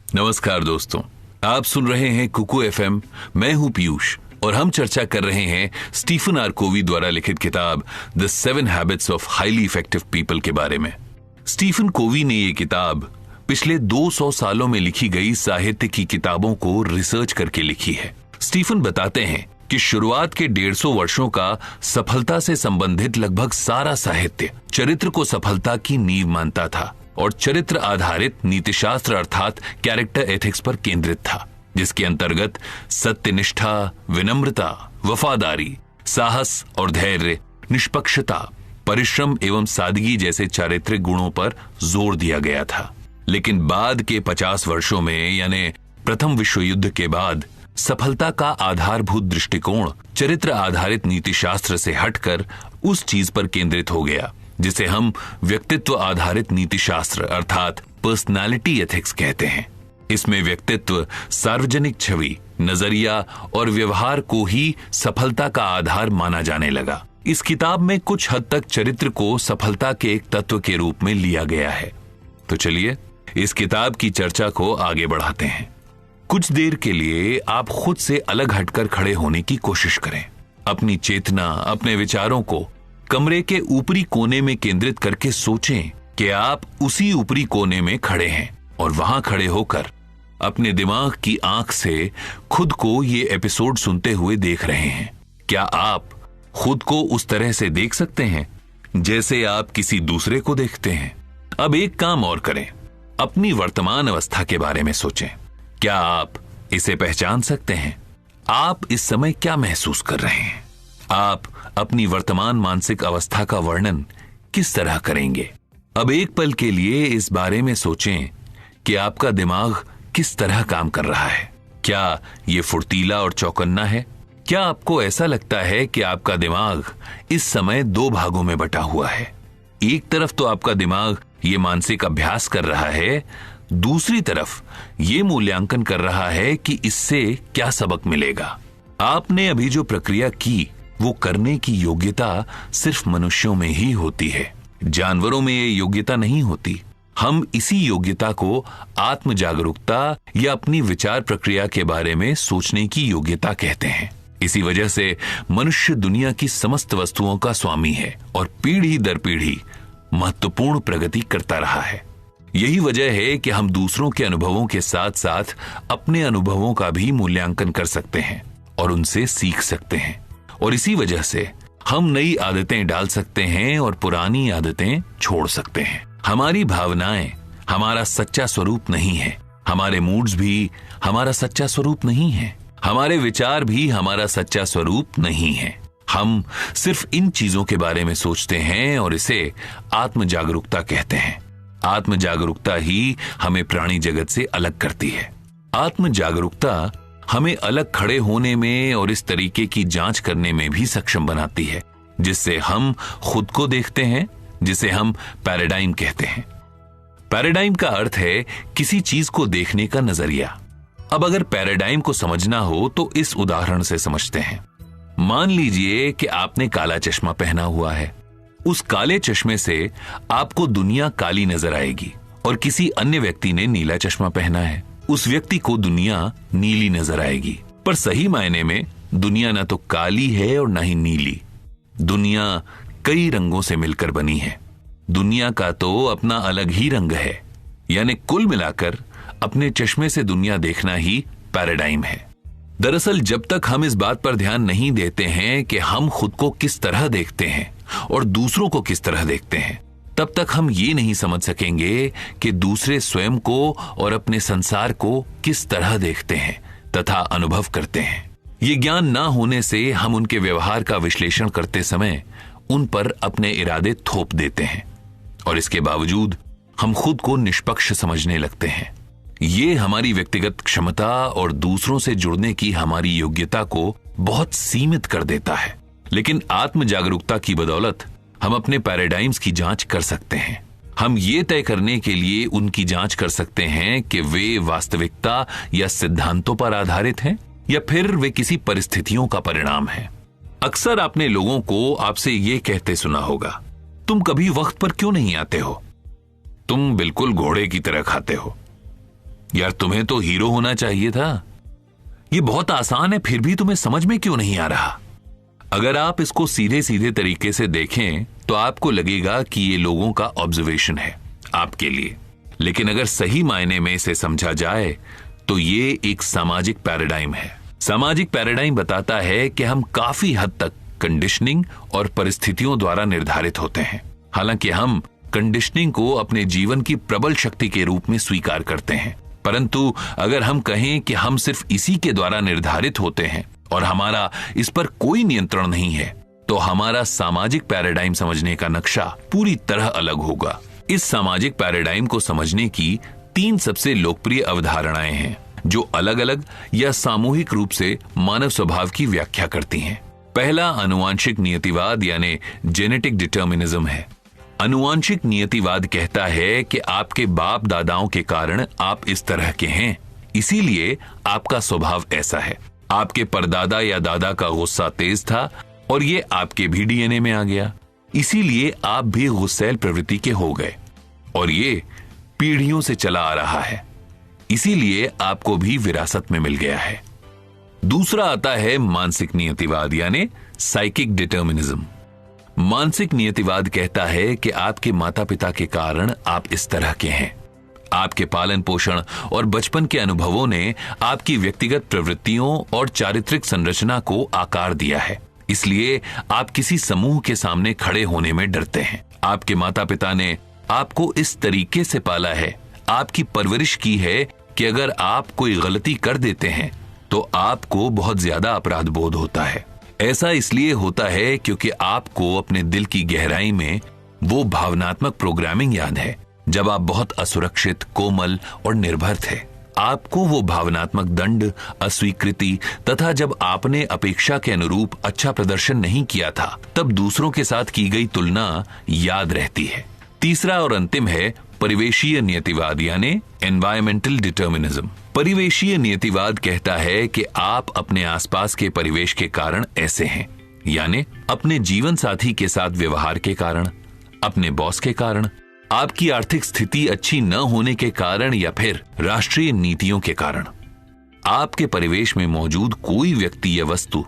नमस्कार दोस्तों, आप सुन रहे हैं कुकू एफएम। मैं हूं पीयूष और हम चर्चा कर रहे हैं स्टीफन आर कोवी द्वारा लिखित किताब the 7 habits of highly effective people के बारे में। स्टीफन कोवी ने ये किताब पिछले 200 सालों में लिखी गई साहित्य की किताबों को रिसर्च करके लिखी है। स्टीफन बताते हैं कि शुरुआत के 150 वर्षों का सफलता से संबंधित लगभग सारा साहित्य चरित्र को सफलता की नींव मानता था और चरित्र आधारित नीतिशास्त्र अर्थात कैरेक्टर एथिक्स पर केंद्रित था, जिसके अंतर्गत सत्यनिष्ठा, विनम्रता, वफादारी, साहस और धैर्य, निष्पक्षता, परिश्रम एवं सादगी जैसे चारित्रिक गुणों पर जोर दिया गया था। लेकिन बाद के 50 वर्षों में यानी प्रथम विश्व युद्ध के बाद सफलता का आधारभूत दृष्टिकोण चरित्र आधारित नीतिशास्त्र से हटकर उस चीज पर केंद्रित हो गया जिसे हम व्यक्तित्व आधारित नीतिशास्त्र अर्थात पर्सनालिटी एथिक्स कहते हैं। इसमें व्यक्तित्व, सार्वजनिक छवि, नजरिया और व्यवहार को ही सफलता का आधार माना जाने लगा। इस किताब में कुछ हद तक चरित्र को सफलता के एक तत्व के रूप में लिया गया है। तो चलिए इस किताब की चर्चा को आगे बढ़ाते हैं। कुछ देर के लिए आप खुद से अलग हटकर खड़े होने की कोशिश करें। अपनी चेतना, अपने विचारों को कमरे के ऊपरी कोने में केंद्रित करके सोचें कि आप उसी ऊपरी कोने में खड़े हैं और वहां खड़े होकर अपने दिमाग की आंख से खुद को ये एपिसोड सुनते हुए देख रहे हैं। क्या आप खुद को उस तरह से देख सकते हैं जैसे आप किसी दूसरे को देखते हैं? अब एक काम और करें, अपनी वर्तमान अवस्था के बारे में सोचें। क्या आप इसे पहचान सकते हैं? आप इस समय क्या महसूस कर रहे हैं? आप अपनी वर्तमान मानसिक अवस्था का वर्णन किस तरह करेंगे? अब एक पल के लिए इस बारे में सोचें कि आपका दिमाग किस तरह काम कर रहा है। क्या ये फुर्तीला और चौकन्ना है? क्या आपको ऐसा लगता है कि आपका दिमाग इस समय 2 भागों में बटा हुआ है? एक तरफ तो आपका दिमाग ये मानसिक अभ्यास कर रहा है, दूसरी तरफ ये मूल्यांकन कर रहा है कि इससे क्या सबक मिलेगा। आपने अभी जो प्रक्रिया की वो करने की योग्यता सिर्फ मनुष्यों में ही होती है, जानवरों में ये योग्यता नहीं होती। हम इसी योग्यता को आत्म जागरूकता या अपनी विचार प्रक्रिया के बारे में सोचने की योग्यता कहते हैं। इसी वजह से मनुष्य दुनिया की समस्त वस्तुओं का स्वामी है और पीढ़ी दर पीढ़ी महत्वपूर्ण प्रगति करता रहा है। यही वजह है कि हम दूसरों के अनुभवों के साथ साथ अपने अनुभवों का भी मूल्यांकन कर सकते हैं और उनसे सीख सकते हैं, और इसी वजह से हम नई आदतें डाल सकते हैं और पुरानी आदतें छोड़ सकते हैं। हमारी भावनाएं हमारा सच्चा स्वरूप नहीं है, हमारे मूड्स भी हमारा सच्चा स्वरूप नहीं है, हमारे विचार भी हमारा सच्चा स्वरूप नहीं है। हम सिर्फ इन चीजों के बारे में सोचते हैं और इसे आत्म जागरूकता कहते हैं। आत्म जागरूकता ही हमें प्राणी जगत से अलग करती है। आत्म जागरूकता हमें अलग खड़े होने में और इस तरीके की जांच करने में भी सक्षम बनाती है जिससे हम खुद को देखते हैं, जिसे हम पैराडाइम कहते हैं। पैराडाइम का अर्थ है किसी चीज को देखने का नजरिया। अब अगर पैराडाइम को समझना हो तो इस उदाहरण से समझते हैं। मान लीजिए कि आपने काला चश्मा पहना हुआ है। उस काले चश्मे से आपको दुनिया काली नजर आएगी और किसी अन्य व्यक्ति ने नीला चश्मा पहना है, उस व्यक्ति को दुनिया नीली नजर आएगी। पर सही मायने में दुनिया ना तो काली है और ना ही नीली। दुनिया कई रंगों से मिलकर बनी है। दुनिया का तो अपना अलग ही रंग है। यानी कुल मिलाकर अपने चश्मे से दुनिया देखना ही पैराडाइम है। दरअसल जब तक हम इस बात पर ध्यान नहीं देते हैं कि हम खुद को किस तरह देखते हैं और दूसरों को किस तरह देखते हैं, तब तक हम ये नहीं समझ सकेंगे कि दूसरे स्वयं को और अपने संसार को किस तरह देखते हैं तथा अनुभव करते हैं। ये ज्ञान ना होने से हम उनके व्यवहार का विश्लेषण करते समय उन पर अपने इरादे थोप देते हैं और इसके बावजूद हम खुद को निष्पक्ष समझने लगते हैं। ये हमारी व्यक्तिगत क्षमता और दूसरों से जुड़ने की हमारी योग्यता को बहुत सीमित कर देता है। लेकिन आत्म जागरूकता की बदौलत हम अपने पैराडाइम्स की जांच कर सकते हैं। हम ये तय करने के लिए उनकी जांच कर सकते हैं कि वे वास्तविकता या सिद्धांतों पर आधारित हैं या फिर वे किसी परिस्थितियों का परिणाम हैं। अक्सर आपने लोगों को आपसे ये कहते सुना होगा, तुम कभी वक्त पर क्यों नहीं आते हो? तुम बिल्कुल घोड़े की तरह खाते हो। यार तुम्हें तो हीरो होना चाहिए था। ये बहुत आसान है, फिर भी तुम्हें समझ में क्यों नहीं आ रहा? अगर आप इसको सीधे सीधे तरीके से देखें तो आपको लगेगा कि ये लोगों का ऑब्जर्वेशन है आपके लिए, लेकिन अगर सही मायने में इसे समझा जाए तो ये एक सामाजिक पैराडाइम है। सामाजिक पैराडाइम बताता है कि हम काफी हद तक कंडीशनिंग और परिस्थितियों द्वारा निर्धारित होते हैं। हालांकि हम कंडीशनिंग को अपने जीवन की प्रबल शक्ति के रूप में स्वीकार करते हैं, परंतु अगर हम कहें कि हम सिर्फ इसी के द्वारा निर्धारित होते हैं और हमारा इस पर कोई नियंत्रण नहीं है, तो हमारा सामाजिक पैराडाइम समझने का नक्शा पूरी तरह अलग होगा। इस सामाजिक पैराडाइम को समझने की 3 सबसे लोकप्रिय अवधारणाएं हैं जो अलग अलग या सामूहिक रूप से मानव स्वभाव की व्याख्या करती हैं। पहला आनुवांशिक नियतिवाद यानी जेनेटिक डिटर्मिनिज्म है। आनुवांशिक नियतिवाद कहता है कि आपके बाप दादाओं के कारण आप इस तरह के हैं, इसीलिए आपका स्वभाव ऐसा है। आपके परदादा या दादा का गुस्सा तेज था और ये आपके भी डीएनए में आ गया, इसीलिए आप भी गुस्सैल प्रवृत्ति के हो गए और ये पीढ़ियों से चला आ रहा है, इसीलिए आपको भी विरासत में मिल गया है। दूसरा आता है मानसिक नियतिवाद यानी साइकिक डिटर्मिनिज्म। मानसिक नियतिवाद कहता है कि आपके माता पिता के कारण आप इस तरह के हैं। आपके पालन पोषण और बचपन के अनुभवों ने आपकी व्यक्तिगत प्रवृत्तियों और चारित्रिक संरचना को आकार दिया है, इसलिए आप किसी समूह के सामने खड़े होने में डरते हैं। आपके माता पिता ने आपको इस तरीके से पाला है, आपकी परवरिश की है कि अगर आप कोई गलती कर देते हैं तो आपको बहुत ज्यादा अपराध बोध होता है। ऐसा इसलिए होता है क्योंकि आपको अपने दिल की गहराई में वो भावनात्मक प्रोग्रामिंग याद है जब आप बहुत असुरक्षित, कोमल और निर्भर थे। आपको वो भावनात्मक दंड, अस्वीकृति तथा जब आपने अपेक्षा के अनुरूप अच्छा प्रदर्शन नहीं किया था तब दूसरों के साथ की गई तुलना याद रहती है। तीसरा और अंतिम है परिवेशीय नियतिवाद यानी एनवायरमेंटल डिटर्मिनिज्म। परिवेशीय नियतिवाद कहता है कि आप अपने आसपास के परिवेश के कारण ऐसे हैं, यानी अपने जीवन साथी के साथ व्यवहार के कारण, अपने बॉस के कारण, आपकी आर्थिक स्थिति अच्छी न होने के कारण या फिर राष्ट्रीय नीतियों के कारण। आपके परिवेश में मौजूद कोई व्यक्ति या वस्तु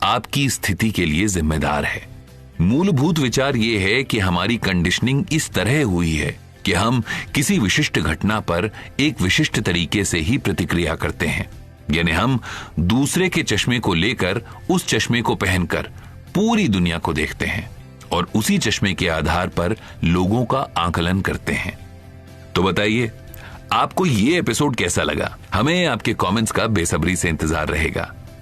आपकी स्थिति के लिए जिम्मेदार है। मूलभूत विचार यह है कि हमारी कंडीशनिंग इस तरह हुई है कि हम किसी विशिष्ट घटना पर एक विशिष्ट तरीके से ही प्रतिक्रिया करते हैं, यानी हम दूसरे के चश्मे को लेकर उस चश्मे को पहनकर पूरी दुनिया को देखते हैं और उसी चश्मे के आधार पर लोगों का आकलन करते हैं। तो बताइए आपको ये एपिसोड कैसा लगा? हमें आपके कमेंट्स का बेसब्री से इंतजार रहेगा।